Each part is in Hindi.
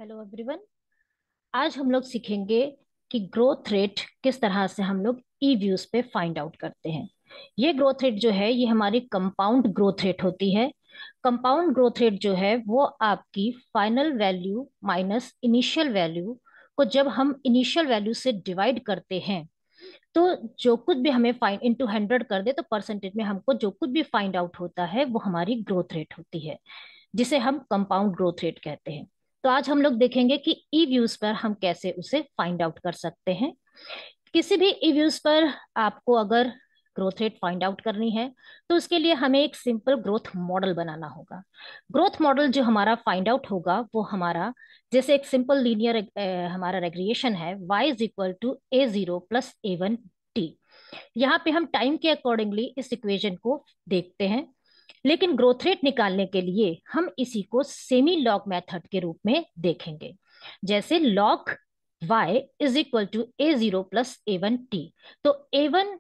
Hello everyone. आज हम लोग सीखेंगे कि ग्रोथ रेट किस तरह से हम लोग ई व्यूज पे फाइंड आउट करते हैं। ये ग्रोथ रेट जो है ये हमारी कंपाउंड ग्रोथ रेट होती है। कंपाउंड ग्रोथ रेट जो है वो आपकी final value minus initial value को जब हम इनिशियल वैल्यू से डिवाइड करते हैं तो जो कुछ भी हमें फाइंड इनटू 100 कर दे तो परसेंटेज में हमको जो कुछ भी फाइंड आउट होता है वो हमारी ग्रोथ रेट होती है, जिसे हम कंपाउंड ग्रोथ रेट कहते हैं। तो आज हम लोग देखेंगे कि ई व्यूज पर हम कैसे उसे फाइंड आउट कर सकते हैं। किसी भी ई व्यूज पर आपको अगर ग्रोथ रेट फाइंड आउट करनी है तो उसके लिए हमें एक सिंपल ग्रोथ मॉडल बनाना होगा। ग्रोथ मॉडल जो हमारा फाइंड आउट होगा वो हमारा जैसे एक सिंपल लीनियर हमारा रेग्रिएशन है y is equal to a0 plus a1 t। यहाँ पे हम टाइम के अकॉर्डिंगली इस इक्वेशन को देखते हैं, लेकिन ग्रोथ रेट निकालने के लिए हम इसी को सेमी लॉग मेथड के रूप में देखेंगे। जैसे log y is equal to a0 plus a1 t। तो a1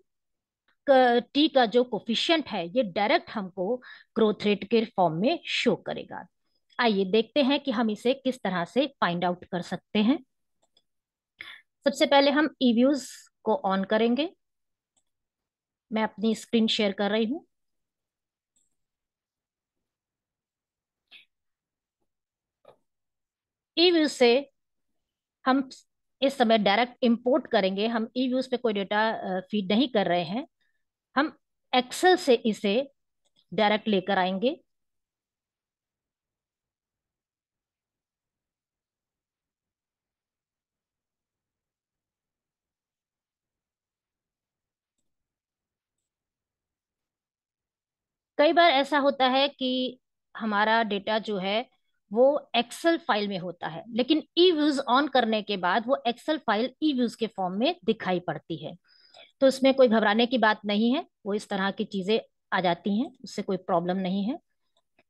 टी का जो कोफिशिएंट है ये डायरेक्ट हमको ग्रोथ रेट के फॉर्म में शो करेगा। आइए देखते हैं कि हम इसे किस तरह से फाइंड आउट कर सकते हैं। सबसे पहले हम ईव्यूज को ऑन करेंगे। मैं अपनी स्क्रीन शेयर कर रही हूँ। ईव्यूज से हम इस समय डायरेक्ट इंपोर्ट करेंगे। हम ईव्यूज पे कोई डेटा फीड नहीं कर रहे हैं। हम एक्सेल से इसे डायरेक्ट लेकर आएंगे। कई बार ऐसा होता है कि हमारा डेटा जो है वो एक्सेल फाइल में होता है, लेकिन ई व्यूज ऑन करने के बाद वो एक्सेल फाइल ई व्यूज के फॉर्म में दिखाई पड़ती है। तो इसमें कोई घबराने की बात नहीं है, वो इस तरह की चीजें आ जाती हैं, उससे कोई प्रॉब्लम नहीं है।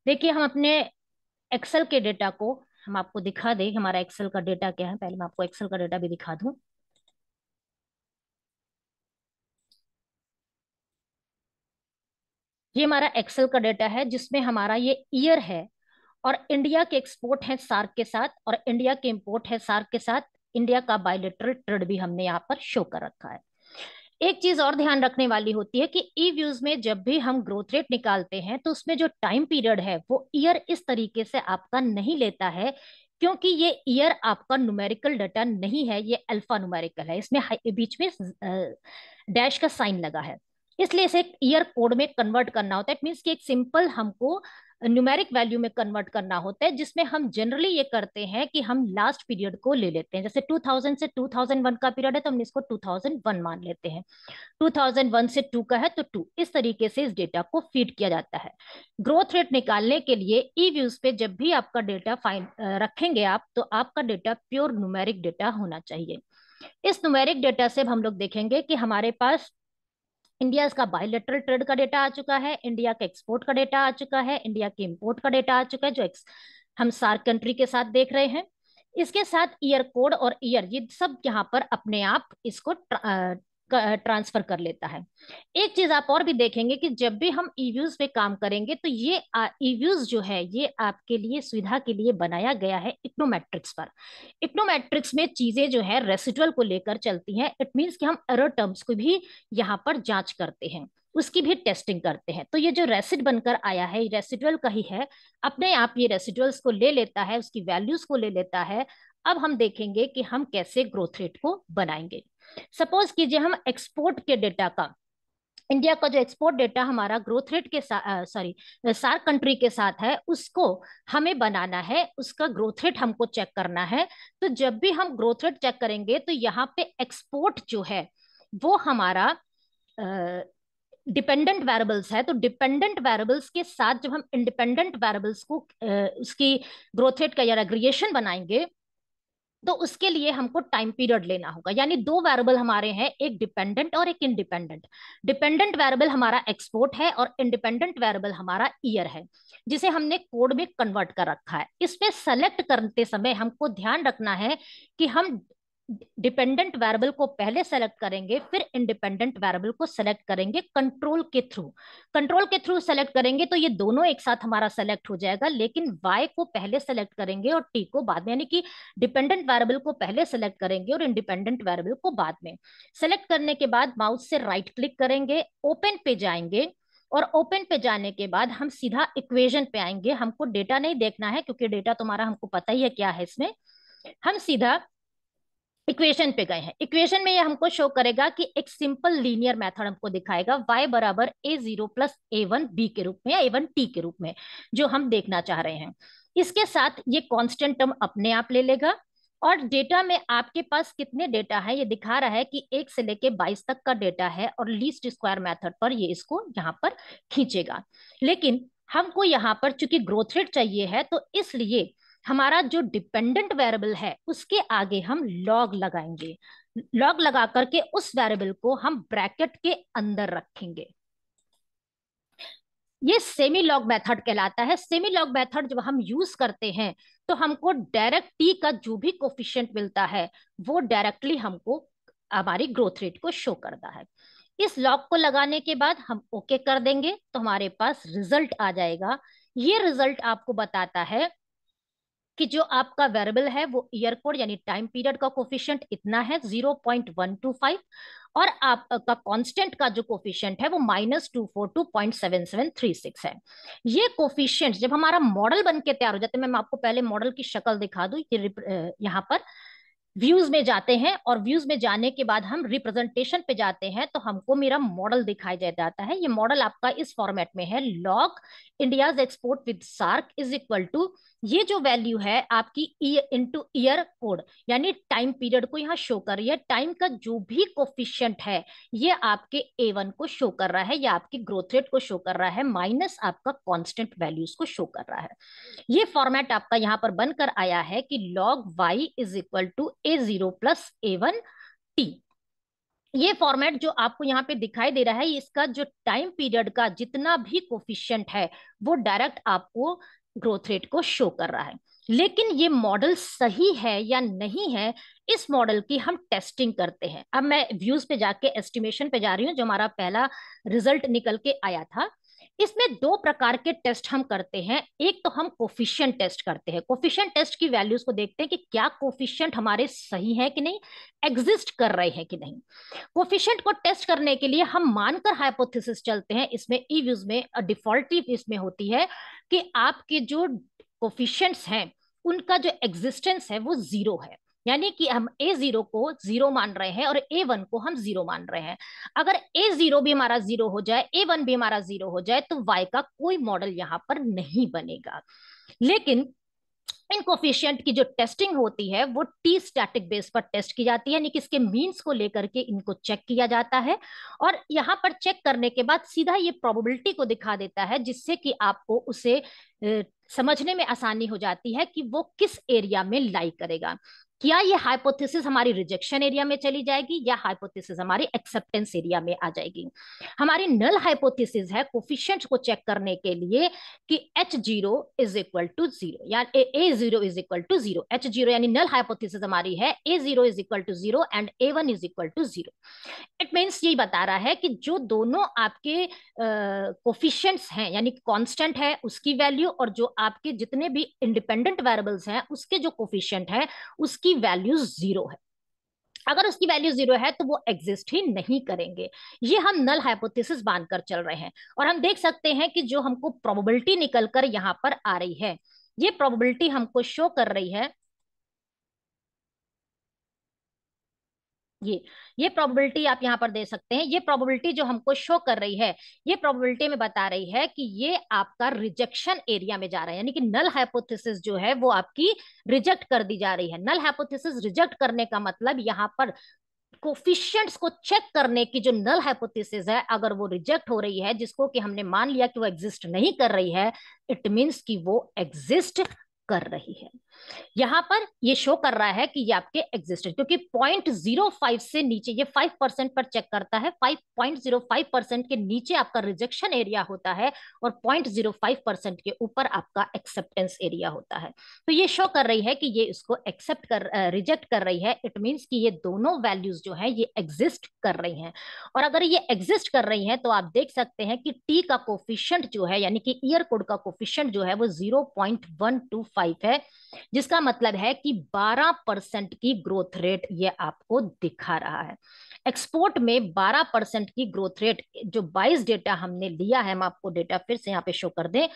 देखिए हम अपने एक्सेल के डेटा को हम आपको दिखा दें। हमारा एक्सेल का डेटा क्या है, पहले मैं आपको एक्सेल का डेटा भी दिखा दूं। ये हमारा एक्सेल का डेटा है जिसमें हमारा ये ईयर है और इंडिया के एक्सपोर्ट है सार्क के साथ और इंडिया के इंपोर्ट है सार्क के साथ। इंडिया का बायलेटरल ट्रेड भी हमने यहाँ पर शो कर रखा है। एक चीज और ध्यान रखने वाली होती है कि ई व्यूज में जब भी हम ग्रोथ रेट निकालते हैं तो उसमें जो टाइम पीरियड है वो ईयर इस तरीके से आपका नहीं लेता है, क्योंकि ये ईयर आपका न्यूमेरिकल डाटा नहीं है, ये अल्फा न्यूमेरिकल है। इसमें बीच में डैश का साइन लगा है, इसलिए इसे ईयर कोड में कन्वर्ट करना होता है। इट मीन्स कि एक सिंपल हमको न्यूमेरिक वैल्यू में कन्वर्ट करना होता है, जिसमें हम जनरली ये करते हैं कि हम लास्ट पीरियड को ले लेते हैं। जैसे 2000 से 2001 का पीरियड है तो हम इसको 2001 मान लेते हैं। 2001 से 2 का है तो 2। इस तरीके से इस डेटा को फीड किया जाता है। ग्रोथ रेट निकालने के लिए ई व्यूज पे जब भी आपका डेटा फाइन रखेंगे आप, तो आपका डेटा प्योर न्यूमेरिक डेटा होना चाहिए। इस न्यूमेरिक डेटा से हम लोग देखेंगे कि हमारे पास इंडिया का बायलेटरल ट्रेड का डेटा आ चुका है, इंडिया के एक्सपोर्ट का डेटा आ चुका है, इंडिया के इंपोर्ट का डेटा आ चुका है जो हम सार्क कंट्री के साथ देख रहे हैं। इसके साथ ईयर कोड और ईयर ये सब यहाँ पर अपने आप इसको ट्रांसफर कर लेता है। एक चीज आप और भी देखेंगे कि जब भी हम ईव्यूज पे काम करेंगे तो ये ईव्यूज जो है ये आपके लिए सुविधा के लिए बनाया गया है इकोनोमेट्रिक्स पर। इकोनोमेट्रिक्स में चीजें जो है रेसिडुअल को लेकर चलती हैं। इट मीन्स कि हम एरर टर्म्स को भी यहाँ पर जांच करते हैं, उसकी भी टेस्टिंग करते हैं। तो ये जो रेसिड बनकर आया है ये रेसिडुअल का ही है, अपने आप ये रेसिडुअल्स को ले लेता है, उसकी वैल्यूज को ले लेता है। अब हम देखेंगे कि हम कैसे ग्रोथ रेट को बनाएंगे। सपोज कीजिए हम एक्सपोर्ट के डेटा का, इंडिया का जो एक्सपोर्ट डेटा हमारा ग्रोथ रेट के साथ सॉरी सार्क कंट्री के साथ है उसको हमें बनाना है, उसका ग्रोथ रेट हमको चेक करना है। तो जब भी हम ग्रोथ रेट चेक करेंगे तो यहाँ पे एक्सपोर्ट जो है वो हमारा डिपेंडेंट वेरिएबल्स है। तो डिपेंडेंट वेरिएबल्स के साथ जब हम इंडिपेंडेंट वेरिएबल्स को उसकी ग्रोथ रेट का या एग्रीगेशन बनाएंगे तो उसके लिए हमको टाइम पीरियड लेना होगा। यानी दो वेरिएबल हमारे हैं, एक डिपेंडेंट और एक इंडिपेंडेंट। डिपेंडेंट वेरिएबल हमारा एक्सपोर्ट है और इंडिपेंडेंट वेरिएबल हमारा ईयर है, जिसे हमने कोड में कन्वर्ट कर रखा है। इसमें सेलेक्ट करते समय हमको ध्यान रखना है कि हम डिपेंडेंट वेरिएबल को पहले सेलेक्ट करेंगे, फिर इंडिपेंडेंट वेरिएबल को सेलेक्ट करेंगे कंट्रोल के थ्रू। कंट्रोल के थ्रू सेलेक्ट करेंगे तो ये दोनों एक साथ हमारा सेलेक्ट हो जाएगा, लेकिन y को पहले सेलेक्ट करेंगे और t को बाद में, यानी कि डिपेंडेंट वेरिएबल को पहले सेलेक्ट करेंगे और इंडिपेंडेंट वेरिएबल को बाद में। सेलेक्ट करने के बाद माउस से राइट क्लिक करेंगे, ओपन पे जाएंगे, और ओपन पे जाने के बाद हम सीधा इक्वेशन पे आएंगे। हमको डेटा नहीं देखना है क्योंकि डेटा तुम्हारा हमको पता ही है क्या है इसमें। हम सीधा इक्वेशन पे गए हैं। इक्वेशन में ये हमको शो करेगा कि एक सिंपल लीनियर मेथड हमको दिखाएगा y बराबर a0 प्लस a1 b के रूप में या a1 t के रूप में, जो हम देखना चाह रहे हैं। इसके साथ ये कांस्टेंट टर्म अपने आप ले लेगा, और डेटा में आपके पास कितने डेटा है ये दिखा रहा है कि 1 से लेके 22 तक का डेटा है, और लीस्ट स्क्वायर मेथड पर ये इसको यहाँ पर खींचेगा। लेकिन हमको यहाँ पर चूंकि ग्रोथ रेट चाहिए है, तो इसलिए हमारा जो डिपेंडेंट वेरिएबल है उसके आगे हम लॉग लगाएंगे। लॉग लगा करके उस वेरिएबल को हम ब्रैकेट के अंदर रखेंगे। ये सेमी लॉग मेथड कहलाता है। सेमी लॉग मेथड जब हम यूज करते हैं तो हमको डायरेक्ट टी का जो भी कोफिशिएंट मिलता है वो डायरेक्टली हमको हमारी ग्रोथ रेट को शो करता है। इस लॉग को लगाने के बाद हम ओके कर देंगे तो हमारे पास रिजल्ट आ जाएगा। ये रिजल्ट आपको बताता है कि जो आपका वेरिएबल है वो ईयर कोड यानी टाइम पीरियड का कोफिशिएंट इतना है 0.125, और आपका कांस्टेंट का जो कोफिशिएंट है वो -242.7736 है। ये कोफिशिएंट जब हमारा मॉडल बन के तैयार हो जाते हैं, मैं आपको पहले मॉडल की शक्ल दिखा दूं। यहाँ पर व्यूज में जाते हैं, और व्यूज में जाने के बाद हम रिप्रेजेंटेशन पे जाते हैं तो हमको मेरा मॉडल दिखाई जाता है। ये मॉडल आपका इस फॉर्मेट में है, log India's export with SAARC is equal to, ये जो वैल्यू है आपकी इंटू ईयर कोड यानी टाइम पीरियड को यहाँ शो कर रही है। टाइम का जो भी कोफिशिएंट है ये आपके A1 को शो कर रहा है या आपकी ग्रोथ रेट को शो कर रहा है, माइनस आपका कांस्टेंट वैल्यूज को शो कर रहा है। ये फॉर्मेट आपका यहां पर बनकर आया है कि log y is equal to a0 plus a1 t। ये फॉर्मेट जो आपको यहाँ पे दिखाई दे रहा है, इसका जो टाइम पीरियड का जितना भी कोफिशिएंट है वो डायरेक्ट आपको ग्रोथ रेट को शो कर रहा है। लेकिन ये मॉडल सही है या नहीं है, इस मॉडल की हम टेस्टिंग करते हैं। अब मैं व्यूज पे जाके एस्टिमेशन पे जा रही हूँ, जो हमारा पहला रिजल्ट निकल के आया था। इसमें दो प्रकार के टेस्ट हम करते हैं। एक तो हम कोफिशिएंट टेस्ट करते हैं। कोफिशिएंट टेस्ट की वैल्यूज को देखते हैं कि क्या कोफिशिएंट हमारे सही है कि नहीं, एग्जिस्ट कर रहे हैं कि नहीं। कोफिशिएंट को टेस्ट करने के लिए हम मानकर हाइपोथेसिस चलते हैं। इसमें ई व्यूज में डिफॉल्ट इसमें होती है कि आपके जो कोफिशिएंट्स हैं उनका जो एग्जिस्टेंस है वो जीरो है, यानी कि हम A0 को जीरो मान रहे हैं और A1 को हम जीरो मान रहे हैं। अगर A0 भी हमारा जीरो हो जाए, A1 भी हमारा जीरो हो जाए, तो Y का कोई मॉडल यहां पर नहीं बनेगा। लेकिन इन कोफिशिएंट की जो टेस्टिंग होती है वो टी स्टैटिक बेस पर टेस्ट की जाती है, यानी कि इसके मीन्स को लेकर के इनको चेक किया जाता है, और यहाँ पर चेक करने के बाद सीधा ये प्रोबेबिलिटी को दिखा देता है, जिससे कि आपको उसे समझने में आसानी हो जाती है कि वो किस एरिया में लाई करेगा। क्या ये हाइपोथेसिस हमारी रिजेक्शन एरिया में चली जाएगी या हाइपोथेसिस हमारी एक्सेप्टेंस एरिया में आ जाएगी। हमारी नल हाइपोथेसिस है कोफिशिएंट्स को चेक करने के लिए कि H0 is equal to zero या A0 is equal to zero. H0 यानी नल हाइपोथेसिस हमारी है A0 is equal to zero and A1 is equal to zero. It means यही बता रहा है कि जो दोनों आपके कोफिशिएंट्स हैं यानी कांस्टेंट है उसकी वैल्यू, और जो आपके जितने भी इंडिपेंडेंट वेरिएबल्स हैं उसके जो कोफिशिएंट है उसकी वैल्यू जीरो है। अगर उसकी वैल्यू जीरो है तो वो एग्जिस्ट ही नहीं करेंगे। ये हम नल हाइपोथेसिस मानकर चल रहे हैं, और हम देख सकते हैं कि जो हमको प्रोबेबिलिटी निकलकर यहां पर आ रही है, ये प्रोबेबिलिटी हमको शो कर रही है, ये ये प्रोबेबिलिटी आप यहां पर दे सकते हैं। ये प्रोबेबिलिटी जो हमको शो कर रही है, ये प्रोबेबिलिटी में बता रही है कि ये आपका रिजेक्शन एरिया में जा रहा है, यानी कि नल हाइपोथेसिस जो है वो आपकी रिजेक्ट कर दी जा रही है। नल हाइपोथेसिस रिजेक्ट करने का मतलब यहाँ पर कोफिशिएंट्स को चेक करने की जो नल हाइपोथेसिस है, अगर वो रिजेक्ट हो रही है, जिसको कि हमने मान लिया कि वो एग्जिस्ट नहीं कर रही है, इट मींस कि वो एग्जिस्ट कर रही है। यहाँ पर ये शो कर रहा है कि ये आपके एग्जिस्टेंस, क्योंकि 0.05 से नीचे, ये 5% पर चेक करता है, 5.05% के नीचे आपका रिजेक्शन एरिया होता है और 0.05% के ऊपर आपका एक्सेप्टेंस एरिया होता है। तो ये शो कर रही है कि ये इसको एक्सेप्ट कर रिजेक्ट कर रही है। इट मीन्स कि ये दोनों वैल्यूज जो है ये एग्जिस्ट कर रही हैं। और अगर ये एग्जिस्ट कर रही हैं तो आप देख सकते हैं कि टी का कोफिशिएंट जो है, यानी कि ईयर कोड का कोफिशिएंट जो है वो 0.125 है, जिसका मतलब है कि 12% की ग्रोथ रेट ये आपको दिखा रहा है। एक्सपोर्ट में 12% की ग्रोथ रेट, जो 22 डेटा हमने लिया है, हम आपको डेटा फिर से यहाँ पे शो कर दें,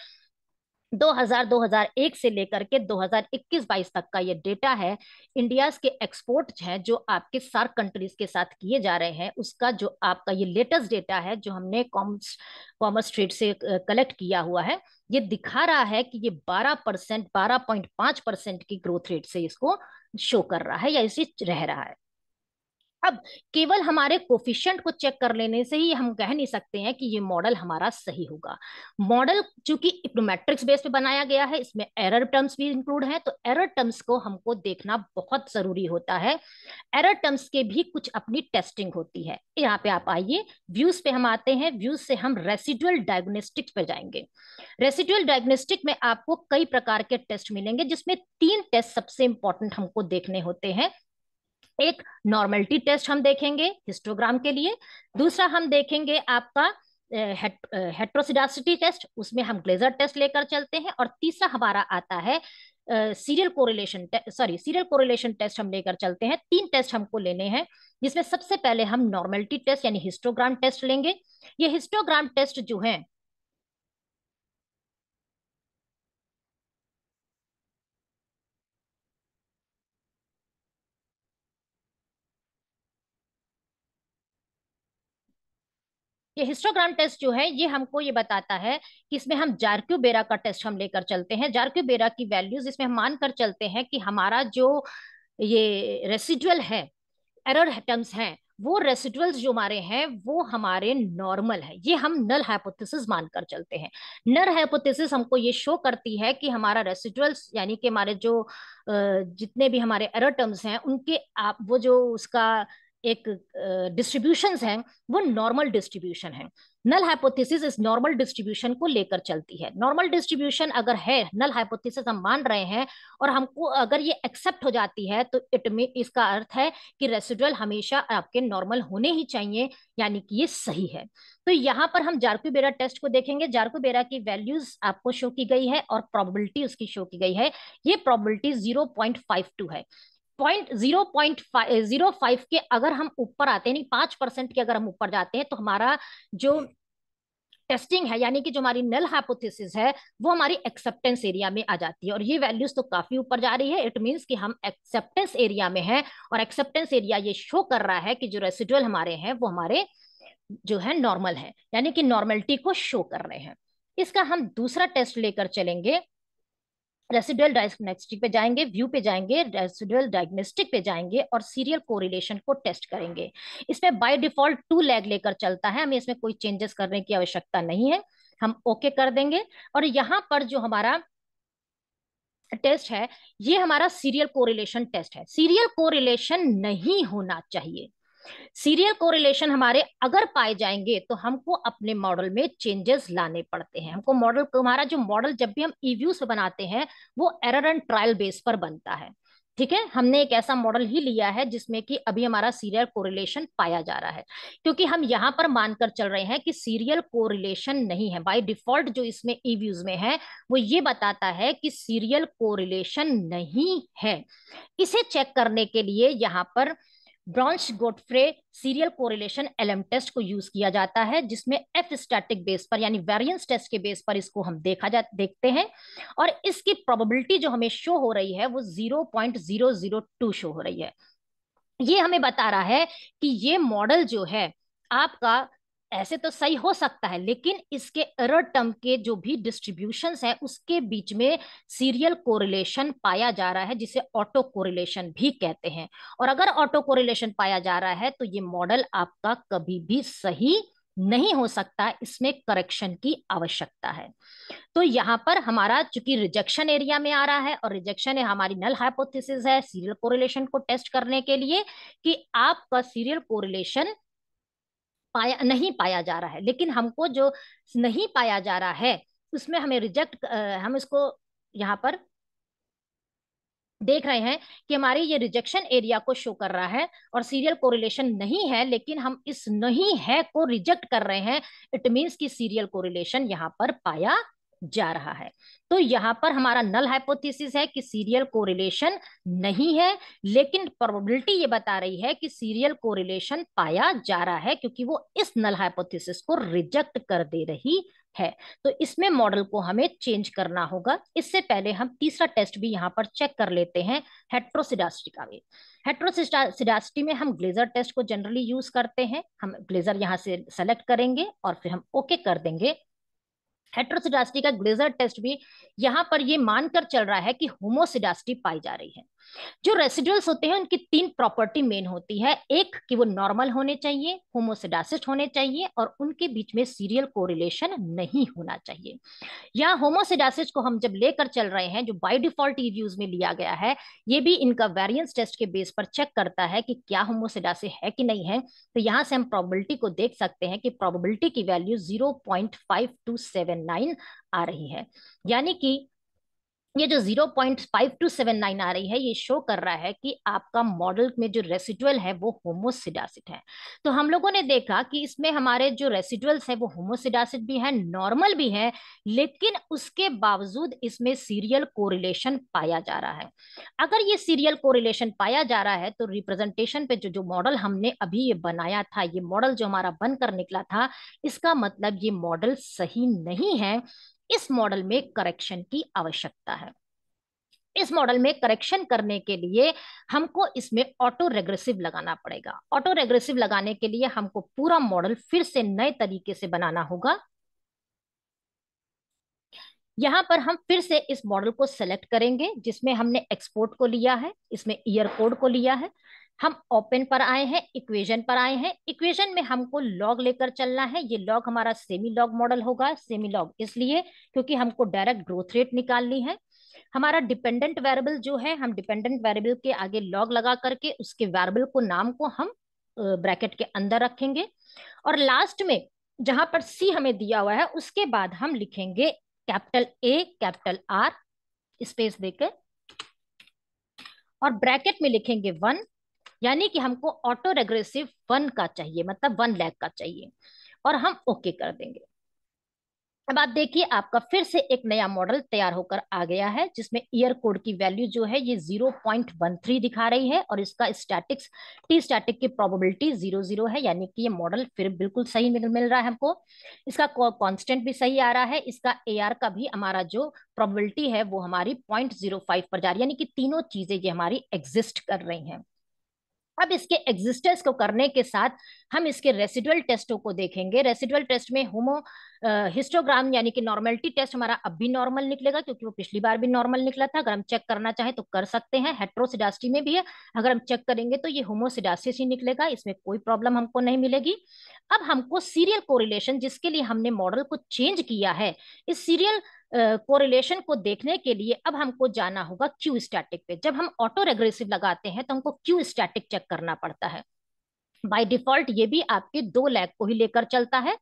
2001 से लेकर के 2021-22 तक का ये डेटा है। इंडिया के एक्सपोर्ट हैं जो आपके सार्क कंट्रीज के साथ किए जा रहे हैं, उसका जो आपका ये लेटेस्ट डेटा है जो हमने कॉमर्स कॉमर्स ट्रेड से कलेक्ट किया हुआ है, ये दिखा रहा है कि ये 12%, 12.5% की ग्रोथ रेट से इसको शो कर रहा है या इसे रह रहा है। अब केवल हमारे कोफिशिएंट को चेक कर लेने से ही हम कह नहीं सकते हैं कि ये मॉडल हमारा सही होगा। मॉडल चूंकि इकोनोमेट्रिक्स बेस पे बनाया गया है, इसमें एरर टर्म्स भी इंक्लूड हैं, तो एरर टर्म्स को हमको देखना बहुत जरूरी होता है। एरर टर्म्स के भी कुछ अपनी टेस्टिंग होती है। यहाँ पे आप आइए, व्यूज पे हम आते हैं, व्यूज से हम रेसिडुअल डायग्नोस्टिक्स पे जाएंगे। रेसिडुअल डायग्नोस्टिक में आपको कई प्रकार के टेस्ट मिलेंगे, जिसमें 3 टेस्ट सबसे इंपॉर्टेंट हमको देखने होते हैं। एक नॉर्मलिटी टेस्ट हम देखेंगे हिस्टोग्राम के लिए, दूसरा हम देखेंगे आपका हेट्रोसिडासिटी टेस्ट, उसमें हम ग्लेजर टेस्ट लेकर चलते हैं, और तीसरा हमारा आता है सीरियल कोरिलेशन टेस्ट हम लेकर चलते हैं। 3 टेस्ट हमको लेने हैं, जिसमें सबसे पहले हम नॉर्मलिटी टेस्ट यानी हिस्टोग्राम टेस्ट लेंगे। ये हिस्टोग्राम टेस्ट जो है, ये हिस्टोग्राम टेस्ट जो है ये हमको ये बताता है कि इसमें हम जार्क्यू बेरा का टेस्ट हम लेकर चलते हैं। जार्क्यू बेरा की वैल्यूज इसमें हम मान कर चलते हैं कि हमारा जो ये रेसिडुअल है, एरर टर्म्स हैं, वो रेसिडुअल्स जो हमारे हैं वो हमारे नॉर्मल है। ये हम नल हाइपोथेसिस मानकर चलते हैं। नल हाइपोथेसिस हमको ये शो करती है कि हमारा रेसिडुअल्स यानी कि हमारे जो जितने भी हमारे एरर टर्म्स हैं उनके आप वो जो उसका एक डिस्ट्रीब्यूशंस हैं वो नॉर्मल डिस्ट्रीब्यूशन है। नल हाइपोथेसिस इस नॉर्मल डिस्ट्रीब्यूशन को लेकर चलती है। नॉर्मल डिस्ट्रीब्यूशन अगर है, नल हाइपोथेसिस हम मान रहे हैं और हमको अगर ये एक्सेप्ट हो जाती है, तो इट में इसका अर्थ है कि रेसिडुअल हमेशा आपके नॉर्मल होने ही चाहिए, यानी कि ये सही है। तो यहाँ पर हम जार्कू बेरा टेस्ट को देखेंगे। जार्कू बेरा की वैल्यूज आपको शो की गई है और प्रोबेबिलिटी उसकी शो की गई है। ये प्रोबेबिलिटी 0.52 है। 0.05 के अगर हम ऊपर आते हैं, नहीं 5% के अगर हम ऊपर जाते हैं, तो हमारा जो टेस्टिंग है यानी कि जो हमारी नल हाइपोथेसिस है वो हमारी एक्सेप्टेंस एरिया में आ जाती है। और ये वैल्यूज तो काफी ऊपर जा रही है। इट मीन्स कि हम एक्सेप्टेंस एरिया में है, और एक्सेप्टेंस एरिया ये शो कर रहा है कि जो रेसिडुअल हमारे हैं वो हमारे जो है नॉर्मल है, यानी कि नॉर्मलिटी को शो कर रहे हैं। इसका हम दूसरा टेस्ट लेकर चलेंगे। रेसिडुअल डायग्नोस्टिक पे जाएंगे, व्यू पे जाएंगे, रेसिडुअल डायग्नोस्टिक पे जाएंगे और सीरियल कोरिलेशन को टेस्ट करेंगे। इसमें बाय डिफॉल्ट 2 लैग लेकर चलता है, हमें इसमें कोई चेंजेस करने की आवश्यकता नहीं है। हम ओके कर देंगे। और यहाँ पर जो हमारा टेस्ट है ये हमारा सीरियल कोरिलेशन टेस्ट है। सीरियल कोरिलेशन नहीं होना चाहिए। सीरियल कोरिलेशन हमारे अगर पाए जाएंगे तो हमको अपने मॉडल में चेंजेस लाने पड़ते हैं। हमको मॉडल, हमारा जो मॉडल जब भी हम ईव्यूज पे बनाते हैं वो एरर एंड ट्रायल बेस पर बनता है। ठीक है, हमने एक ऐसा मॉडल ही लिया है जिसमें कि अभी हमारा सीरियल कोरिलेशन पाया जा रहा है, क्योंकि हम यहां पर मानकर चल रहे हैं कि सीरियल कोरिलेशन नहीं है। बाय डिफॉल्ट जो इसमें ईव्यूज में है वो ये बताता है कि सीरियल कोरिलेशन नहीं है। इसे चेक करने के लिए यहाँ पर Breusch Godfrey serial correlation LM test को यूज किया जाता है, जिसमें एफ स्टैटिक बेस पर यानी वेरिएंस टेस्ट के बेस पर इसको हम देखते हैं। और इसकी प्रोबेबिलिटी जो हमें शो हो रही है वो 0.002 शो हो रही है। ये हमें बता रहा है कि ये मॉडल जो है आपका ऐसे तो सही हो सकता है, लेकिन इसके एरर टर्म के जो भी डिस्ट्रीब्यूशंस है उसके बीच में सीरियल कोरिलेशन पाया जा रहा है, जिसे ऑटो कोरिलेशन भी कहते हैं। और अगर ऑटो कोरिलेशन पाया जा रहा है तो ये मॉडल आपका कभी भी सही नहीं हो सकता, इसमें करेक्शन की आवश्यकता है। तो यहाँ पर हमारा चूंकि रिजेक्शन एरिया में आ रहा है और रिजेक्शन है हमारी नल हाइपोथेसिस है सीरियल कोरिलेशन को टेस्ट करने के लिए कि आपका सीरियल कोरिलेशन नहीं पाया जा रहा है, लेकिन हमको जो नहीं पाया जा रहा है उसमें हमें रिजेक्ट, हम इसको यहाँ पर देख रहे हैं कि हमारी ये रिजेक्शन एरिया को शो कर रहा है और सीरियल कोरिलेशन नहीं है, लेकिन हम इस नहीं है को रिजेक्ट कर रहे हैं। इट मींस कि सीरियल कोरिलेशन यहाँ पर पाया जा रहा है। तो यहाँ पर हमारा नल हाइपोथेसिस है कि सीरियल कोरिलेशन नहीं है, लेकिन प्रोबेबिलिटी ये बता रही है कि सीरियल कोरिलेशन पाया जा रहा है, क्योंकि वो इस नल हाइपोथेसिस को रिजेक्ट कर दे रही है। तो इसमें मॉडल को हमें चेंज करना होगा। इससे पहले हम तीसरा टेस्ट भी यहाँ पर चेक कर लेते हैं, हेट्रोसिडास्टी का भी। हेट्रोसिडास्टी में हम ग्लेजर टेस्ट को जनरली यूज करते हैं। हम ग्लेजर यहाँ से सेलेक्ट करेंगे और फिर हम ओके कर देंगे। हेट्रोसिडास्टी का ग्लेजर टेस्ट भी यहाँ पर ये मानकर चल रहा है कि होमोसिडास्टी पाई जा रही है। जो रेसिडुअल्स होते हैं उनकी तीन प्रॉपर्टी मेन होती है, एक कि वो नॉर्मल होने चाहिए, होमोसिडासिस होने चाहिए और उनके बीच में सीरियल कोरिलेशन नहीं होना चाहिए। यहाँ होमोसिडासिस को हम जब लेकर चल रहे हैं, जो बाय डिफॉल्ट यूज में लिया गया है, ये भी इनका वेरिएंस टेस्ट के बेस पर चेक करता है कि क्या होमोसिडासिस है कि नहीं है। तो यहाँ से हम प्रोबेबिलिटी को देख सकते हैं कि प्रोबेबिलिटी की वैल्यू 0.5279 आ रही है, यानी कि ये जो 0.5279 आ रही है ये शो कर रहा है कि आपका मॉडल में जो रेसिडुअल है वो होमोसिडासिट है। तो हम लोगों ने देखा कि इसमें हमारे जो रेसिडुअल्स है वो होमोसिडासिट भी है, नॉर्मल भी है, लेकिन उसके बावजूद इसमें सीरियल कोरिलेशन पाया जा रहा है। अगर ये सीरियल कोरिलेशन पाया जा रहा है तो रिप्रेजेंटेशन पे जो जो मॉडल हमने अभी ये बनाया था, ये मॉडल जो हमारा बनकर निकला था, इसका मतलब ये मॉडल सही नहीं है। इस मॉडल में करेक्शन की आवश्यकता है। इस मॉडल में करेक्शन करने के लिए हमको इसमें ऑटो रेग्रेसिव लगाना पड़ेगा। ऑटो रेग्रेसिव लगाने के लिए हमको पूरा मॉडल फिर से नए तरीके से बनाना होगा। यहां पर हम फिर से इस मॉडल को सेलेक्ट करेंगे जिसमें हमने एक्सपोर्ट को लिया है, इसमें ईयर कोड को लिया है। हम ओपन पर आए हैं, इक्वेशन पर आए हैं। इक्वेशन में हमको लॉग लेकर चलना है। ये लॉग हमारा सेमी लॉग मॉडल होगा। सेमी लॉग इसलिए क्योंकि हमको डायरेक्ट ग्रोथ रेट निकालनी है। हमारा डिपेंडेंट वेरिएबल जो है, हम डिपेंडेंट वेरिएबल के आगे लॉग लगा करके उसके वेरिएबल को नाम को हम ब्रैकेट के अंदर रखेंगे और लास्ट में जहां पर सी हमें दिया हुआ है उसके बाद हम लिखेंगे capital A capital R space देकर और ब्रैकेट में लिखेंगे 1, यानी कि हमको ऑटो रेग्रेसिव 1 का चाहिए, मतलब 1 लाख का चाहिए और हम ओके कर देंगे। अब आप देखिए आपका फिर से एक नया मॉडल तैयार होकर आ गया है जिसमें ईयर कोड की वैल्यू जो है ये 0.13 दिखा रही है और इसका स्टैटिक्स टी स्टैटिक की प्रोबेबिलिटी 00 है, यानी कि ये मॉडल फिर बिल्कुल सही मिल रहा है हमको। इसका कांस्टेंट भी सही आ रहा है। इसका एआर का भी हमारा जो प्रोबेबिलिटी है वो हमारी 0.05 पर जा रही है, यानी कि तीनों चीजें ये हमारी एग्जिस्ट कर रही हैं। अब इसके एग्जिस्टेंस को करने के साथ हम इसके रेसिडुअल टेस्टों को देखेंगे। रेसिडुअल टेस्ट में होमो हिस्टोग्राम यानी कि नॉर्मलिटी टेस्ट हमारा अब भी नॉर्मल निकलेगा क्योंकि वो पिछली बार भी नॉर्मल निकला था। अगर हम चेक करना चाहें तो कर सकते हैं। हेट्रोसिडास्टी में भी है, अगर हम चेक करेंगे तो ये होमोसिडासिस ही निकलेगा, इसमें कोई प्रॉब्लम हमको नहीं मिलेगी। अब हमको सीरियल कोरिलेशन जिसके लिए हमने मॉडल को चेंज किया है, इस सीरियल कोरिलेशन को देखने के लिए अब हमको जाना होगा क्यू स्टैटिक पे। जब हम ऑटो रेग्रेसिव लगाते हैं तो हमको क्यू स्टैटिक चेक करना पड़ता है। बाय डिफॉल्ट ये भी आपके 2 लाख को ही लेकर चलता है।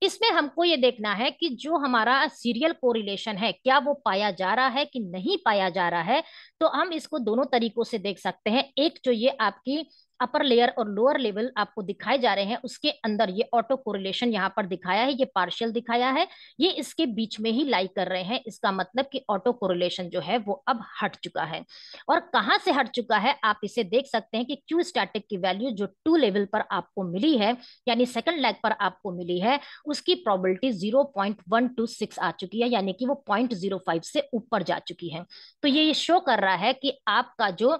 इसमें हमको ये देखना है कि जो हमारा सीरियल कोरिलेशन है क्या वो पाया जा रहा है कि नहीं पाया जा रहा है। तो हम इसको दोनों तरीकों से देख सकते हैं। एक जो ये आपकी अपर लेयर और लोअर लेवल आपको दिखाए जा रहे हैं उसके अंदर ये ऑटो कोरिलेशन यहाँ पर दिखाया है, ये पार्शियल दिखाया है, ये इसके बीच में ही लाई कर रहे हैं। इसका मतलब कि ऑटो कोरिलेशन जो है वो अब हट चुका है। और कहाँ से हट चुका है आप इसे देख सकते हैं कि क्यू स्टैटिक की वैल्यू जो 2 लेवल पर आपको मिली है यानी सेकंड लेग पर आपको मिली है उसकी प्रोबेबिलिटी 0.126 आ चुकी है, यानी कि वो 0.05 से ऊपर जा चुकी है। तो ये शो कर रहा है कि आपका जो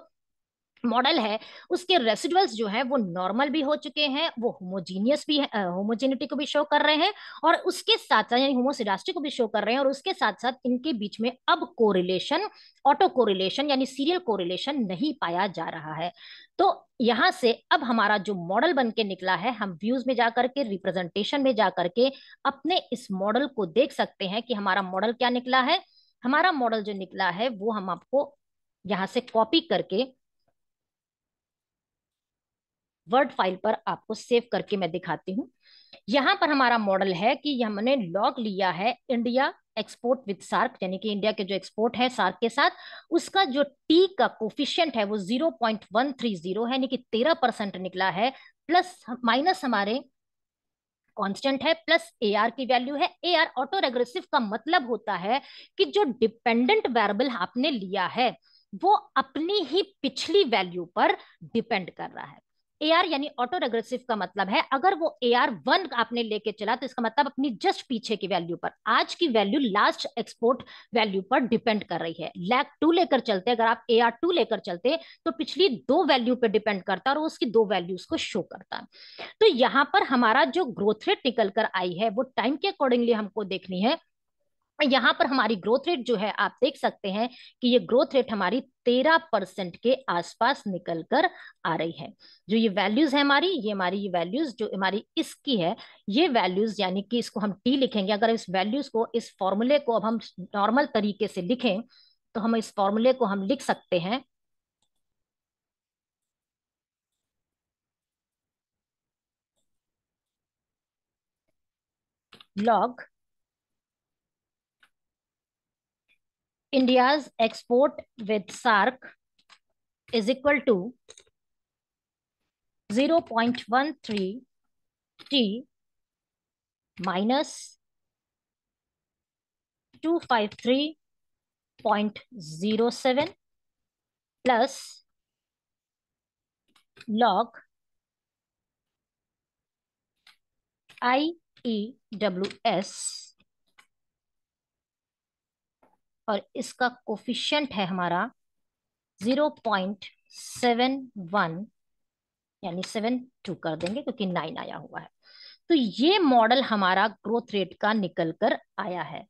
मॉडल है उसके रेसिडुअल्स जो है वो नॉर्मल भी हो चुके हैं, वो होमोजीनियस भी है, होमोजेनिटी को भी शो कर रहे हैं, और उसके साथ साथ यानी होमोसिडास्टी को भी शो कर रहे हैं, और उसके साथ साथ इनके बीच में अब कोरिलेशन, ऑटो कोरिलेशन यानी सीरियल कोरिलेशन नहीं पाया जा रहा है। तो यहां से अब हमारा जो मॉडल बन के निकला है, हम व्यूज में जाकर के, रिप्रेजेंटेशन में जाकर के अपने इस मॉडल को देख सकते हैं कि हमारा मॉडल क्या निकला है। हमारा मॉडल जो निकला है वो हम आपको यहां से कॉपी करके वर्ड फाइल पर आपको सेव करके मैं दिखाती हूँ। यहां पर हमारा मॉडल है कि हमने लॉग लिया है इंडिया एक्सपोर्ट विद सार्क, यानी कि इंडिया के जो एक्सपोर्ट है सार्क के साथ, उसका जो टी का कोफिशियंट है वो 0.130 है, यानी कि 13% निकला है, प्लस माइनस हमारे कांस्टेंट है, प्लस ए आर की वैल्यू है। ए आर ऑटो रेग्रेसिव का मतलब होता है कि जो डिपेंडेंट वेरिएबल आपने लिया है वो अपनी ही पिछली वैल्यू पर डिपेंड कर रहा है। ए आर यानी ऑटो रेग्रेसिव का मतलब है अगर वो ए आर 1 आपने लेके चला तो इसका मतलब अपनी जस्ट पीछे की वैल्यू पर, आज की वैल्यू लास्ट एक्सपोर्ट वैल्यू पर डिपेंड कर रही है। लैग 2 लेकर चलते, अगर आप ए आर 2 लेकर चलते तो पिछली दो वैल्यू पे डिपेंड करता है और उसकी दो वैल्यूज को शो करता है। तो यहाँ पर हमारा जो ग्रोथ रेट निकल कर आई है वो टाइम के अकॉर्डिंगली हमको देखनी है। यहाँ पर हमारी ग्रोथ रेट जो है आप देख सकते हैं कि ये ग्रोथ रेट हमारी 13% के आसपास निकल कर आ रही है। जो ये वैल्यूज है हमारी, ये हमारी ये वैल्यूज जो हमारी इसकी है, ये वैल्यूज यानी कि इसको हम टी लिखेंगे। अगर इस वैल्यूज को, इस फॉर्मूले को अब हम नॉर्मल तरीके से लिखें तो हम इस फॉर्मूले को हम लिख सकते हैं log India's export with SARC is equal to 0.13 T minus 253.07 plus log IEWS, और इसका कोफिशिएंट है हमारा 0.71, यानी 72 कर देंगे क्योंकि 9 आया हुआ है। तो ये मॉडल हमारा ग्रोथ रेट का निकल कर आया है।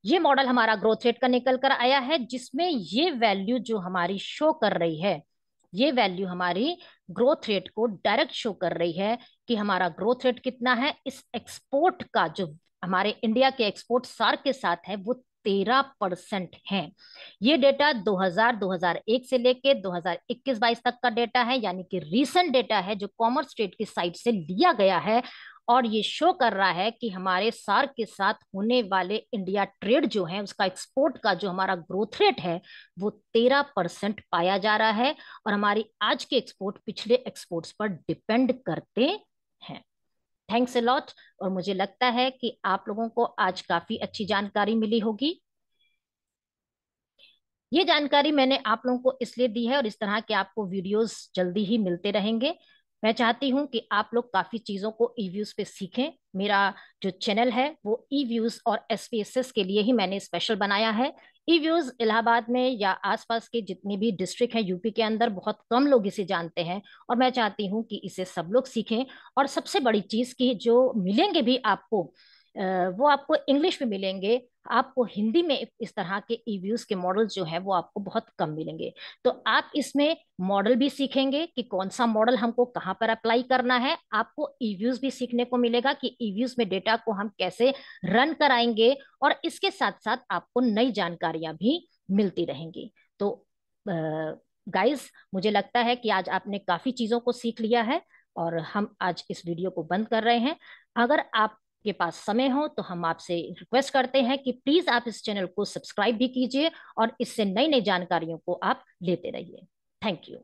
ये मॉडल हमारा ग्रोथ रेट का निकल कर आया है, जिसमें ये वैल्यू जो हमारी शो कर रही है, ये वैल्यू हमारी ग्रोथ रेट को डायरेक्ट शो कर रही है कि हमारा ग्रोथ रेट कितना है। इस एक्सपोर्ट का जो हमारे इंडिया के एक्सपोर्ट सार्क के साथ है वो 13% है। ये डेटा 2001 से लेके 2021-22 तक का डेटा है, यानी कि रीसेंट डेटा है जो कॉमर्स स्टेट की साइट से लिया गया है। और ये शो कर रहा है कि हमारे सार्क के साथ होने वाले इंडिया ट्रेड जो है उसका एक्सपोर्ट का जो हमारा ग्रोथ रेट है वो 13% पाया जा रहा है, और हमारी आज के एक्सपोर्ट पिछले एक्सपोर्ट्स पर डिपेंड करते हैं। Thanks a lot. और मुझे लगता है कि आप लोगों को आज काफी अच्छी जानकारी मिली होगी। ये जानकारी मैंने आप लोगों को इसलिए दी है, और इस तरह के आपको वीडियोस जल्दी ही मिलते रहेंगे। मैं चाहती हूं कि आप लोग काफी चीजों को ईव्यूज पे सीखें। मेरा जो चैनल है वो ईव्यूज और एसपीएसएस के लिए ही मैंने स्पेशल बनाया है। ईव्यूज इलाहाबाद में या आसपास के जितने भी डिस्ट्रिक्ट हैं यूपी के अंदर, बहुत कम लोग इसे जानते हैं, और मैं चाहती हूँ कि इसे सब लोग सीखें। और सबसे बड़ी चीज की जो मिलेंगे भी आपको, वो आपको इंग्लिश में मिलेंगे। आपको हिंदी में इस तरह के ईव्यूज के मॉडल जो है वो आपको बहुत कम मिलेंगे। तो आप इसमें मॉडल भी सीखेंगे कि कौन सा मॉडल हमको कहाँ पर अप्लाई करना है। आपको ईव्यूज भी सीखने को मिलेगा कि ईव्यूज में डेटा को हम कैसे रन कराएंगे, और इसके साथ साथ आपको नई जानकारियां भी मिलती रहेंगी। तो गाइस, मुझे लगता है कि आज आपने काफी चीजों को सीख लिया है, और हम आज इस वीडियो को बंद कर रहे हैं। अगर आप के पास समय हो तो हम आपसे रिक्वेस्ट करते हैं कि प्लीज आप इस चैनल को सब्सक्राइब भी कीजिए, और इससे नई नई जानकारियों को आप लेते रहिए। Thank you.